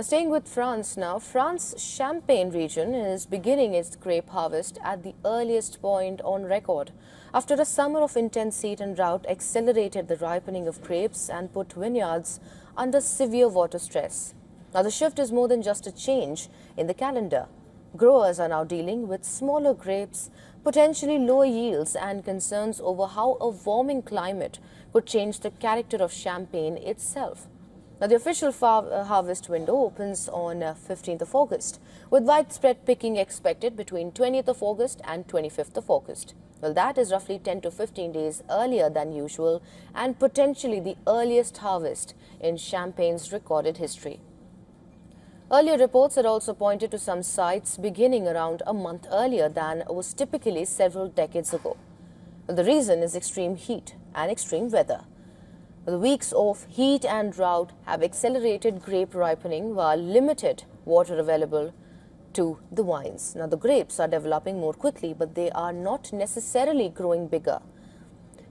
Staying with France now, France's Champagne region is beginning its grape harvest at the earliest point on record, after a summer of intense heat and drought accelerated the ripening of grapes and put vineyards under severe water stress. Now, the shift is more than just a change in the calendar. Growers are now dealing with smaller grapes, potentially lower yields, and concerns over how a warming climate could change the character of Champagne itself. Now, the official harvest window opens on 15th of August, with widespread picking expected between 20th of August and 25th of August. Well, that is roughly 10 to 15 days earlier than usual and potentially the earliest harvest in Champagne's recorded history. Earlier reports had also pointed to some sites beginning around a month earlier than was typically several decades ago. The reason is extreme heat and extreme weather. The weeks of heat and drought have accelerated grape ripening while limited water available to the vines. Now, the grapes are developing more quickly, but they are not necessarily growing bigger.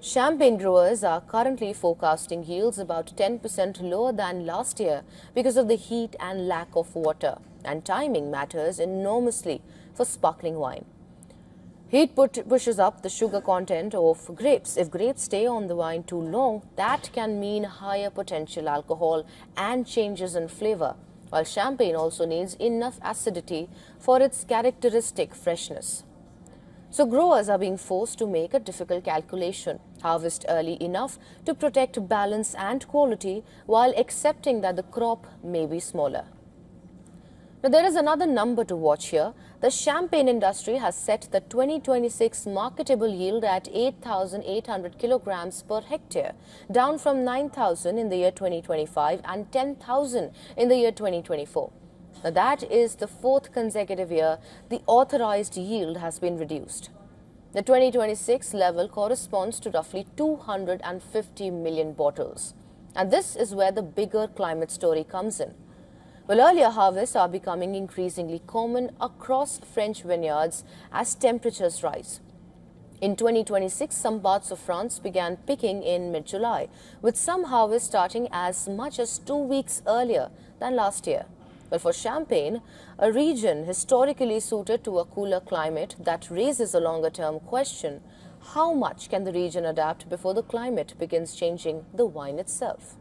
Champagne growers are currently forecasting yields about 10% lower than last year because of the heat and lack of water, and timing matters enormously for sparkling wine. Heat pushes up the sugar content of grapes. If grapes stay on the vine too long, that can mean higher potential alcohol and changes in flavor, while Champagne also needs enough acidity for its characteristic freshness. So growers are being forced to make a difficult calculation: harvest early enough to protect balance and quality while accepting that the crop may be smaller. Now, there is another number to watch here. The Champagne industry has set the 2026 marketable yield at 8,800 kilograms per hectare, down from 9,000 in the year 2025 and 10,000 in the year 2024. Now, that is the fourth consecutive year the authorized yield has been reduced. The 2026 level corresponds to roughly 250 million bottles. And this is where the bigger climate story comes in. Well, earlier harvests are becoming increasingly common across French vineyards as temperatures rise. In 2026, some parts of France began picking in mid-July, with some harvests starting as much as 2 weeks earlier than last year. But for Champagne, a region historically suited to a cooler climate, that raises a longer-term question: how much can the region adapt before the climate begins changing the wine itself?